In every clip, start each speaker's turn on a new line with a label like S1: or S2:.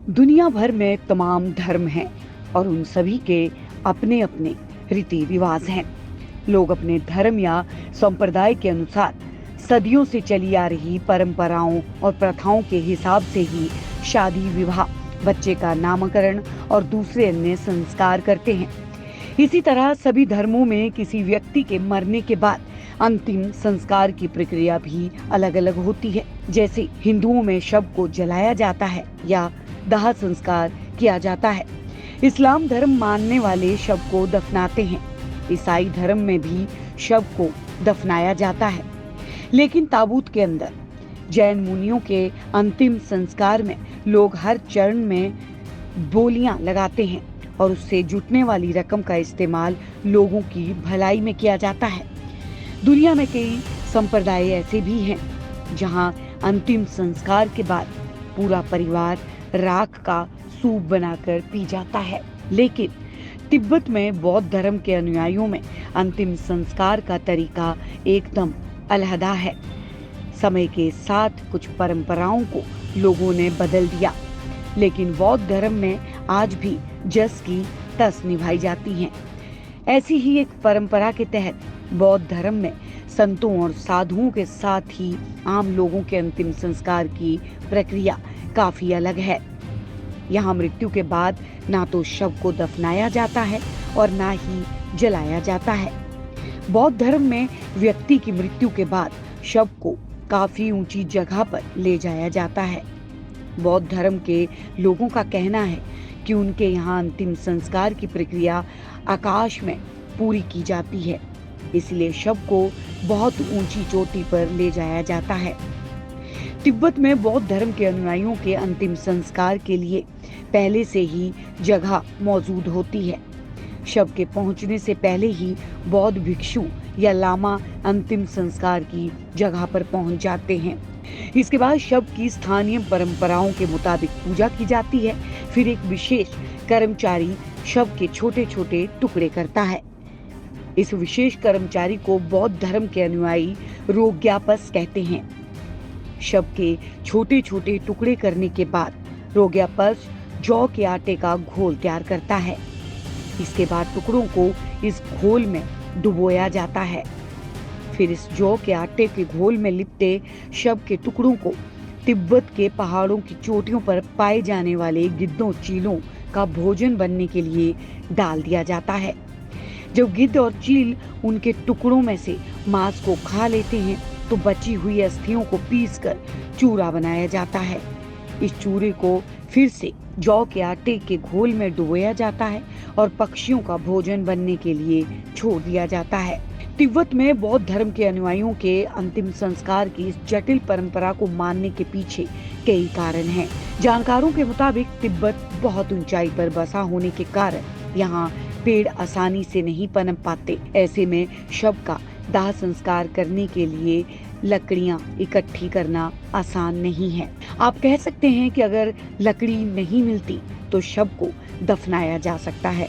S1: दुनिया भर में तमाम धर्म हैं और उन सभी के अपने अपने रीति रिवाज हैं। लोग अपने धर्म या संप्रदाय के अनुसार सदियों से चली आ रही परंपराओं और प्रथाओं के हिसाब से ही शादी, विवाह, बच्चे का नामकरण और दूसरे अन्य संस्कार करते हैं। इसी तरह सभी धर्मों में किसी व्यक्ति के मरने के बाद अंतिम संस्कार की प्रक्रिया भी अलग अलग होती है। जैसे हिंदुओं में शव को जलाया जाता है या दाह संस्कार किया जाता है। इस्लाम धर्म मानने वाले शव को दफनाते हैं। ईसाई धर्म में भी शव को दफनाया जाता है, लेकिन ताबूत के अंदर। जैन मुनियों के अंतिम संस्कार में लोग हर चरण में बोलियां लगाते हैं और उससे जुटने वाली रकम का इस्तेमाल लोगों की भलाई में किया जाता है। दुनिया में कई संप्रदाय ऐसे भी हैं जहां अंतिम संस्कार के बाद पूरा परिवार राख का सूप बनाकर पी जाता है। लेकिन तिब्बत में बौद्ध धर्म के अनुयायियों में अंतिम संस्कार का तरीका एकदम अलहदा है। समय के साथ कुछ परंपराओं को लोगों ने बदल दिया, लेकिन बौद्ध धर्म में आज भी जस की तस निभाई जाती हैं। ऐसी ही एक परंपरा के तहत बौद्ध धर्म में संतों और साधुओं के साथ ही आम लोगों के अंतिम संस्कार की प्रक्रिया काफी अलग है। यहाँ मृत्यु के बाद ना तो शव को दफनाया जाता है और ना ही जलाया जाता है। बौद्ध धर्म में व्यक्ति की मृत्यु के बाद शव को काफी ऊंची जगह पर ले जाया जाता है। बौद्ध धर्म के लोगों का कहना है कि उनके यहाँ अंतिम संस्कार की प्रक्रिया आकाश में पूरी की जाती है, इसलिए शव को बहुत ऊंची चोटी पर ले जाया जाता है। तिब्बत में बौद्ध धर्म के अनुयायियों के अंतिम संस्कार के लिए पहले से ही जगह मौजूद होती है। शव के पहुंचने से पहले ही बौद्ध भिक्षु या लामा अंतिम संस्कार की जगह पर पहुंच जाते हैं। इसके बाद शव की स्थानीय परंपराओं के मुताबिक पूजा की जाती है। फिर एक विशेष कर्मचारी शव के छोटे छोटे टुकड़े करता है। इस विशेष कर्मचारी को बौद्ध धर्म के अनुयायी रोग्यापस कहते हैं। शव के छोटे छोटे टुकड़े करने के बाद रोग्यापस जौ के आटे का घोल तैयार करता है। इसके बाद टुकड़ों को इस घोल में डुबोया जाता है। फिर इस जौ के आटे के घोल में लिपटे शव के टुकड़ों को तिब्बत के पहाड़ों की चोटियों पर पाए जाने वाले गिद्धों, चीलों का भोजन बनने के लिए डाल दिया जाता है। जब गिद्ध और चील उनके टुकड़ों में से मांस को खा लेते हैं तो बची हुई अस्थियों को पीसकर चूरा बनाया जाता है। इस चूरे को फिर से जौ के आटे के घोल में डुबोया जाता है और पक्षियों का भोजन बनने के लिए छोड़ दिया जाता है। तिब्बत में बौद्ध धर्म के अनुयायियों के अंतिम संस्कार की इस जटिल परंपरा को मानने के पीछे कई कारण हैं। जानकारों के मुताबिक तिब्बत बहुत ऊंचाई पर बसा होने के कारण यहाँ पेड़ आसानी से नहीं पनप पाते। ऐसे में शव का दाह संस्कार करने के लिए लकड़ियां इकट्ठी करना आसान नहीं है। आप कह सकते हैं कि अगर लकड़ी नहीं मिलती तो शव को दफनाया जा सकता है।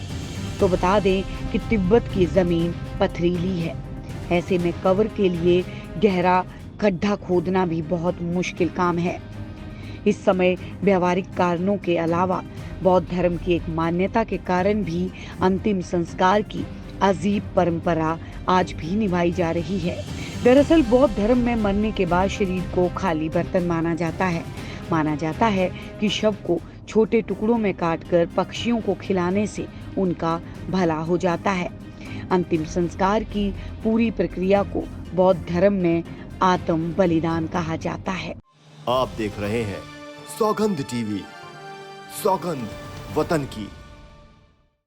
S1: तो बता दें कि तिब्बत की जमीन पथरीली है। ऐसे में कब्र के लिए गहरा गड्ढा खोदना भी बहुत मुश्किल काम है। इस समय व्यवहारिक कारणों के अलावा बौद्ध धर्म की एक मान्यता के कारण भी अंतिम संस्कार की अजीब परंपरा आज भी निभाई जा रही है। दरअसल बौद्ध धर्म में मरने के बाद शरीर को खाली बर्तन माना जाता है। माना जाता है कि शव को छोटे टुकड़ों में काटकर पक्षियों को खिलाने से उनका भला हो जाता है। अंतिम संस्कार की पूरी प्रक्रिया को बौद्ध धर्म में आत्म बलिदान कहा जाता है।
S2: आप देख रहे हैं सौगंध टीवी, सौगंध वतन की।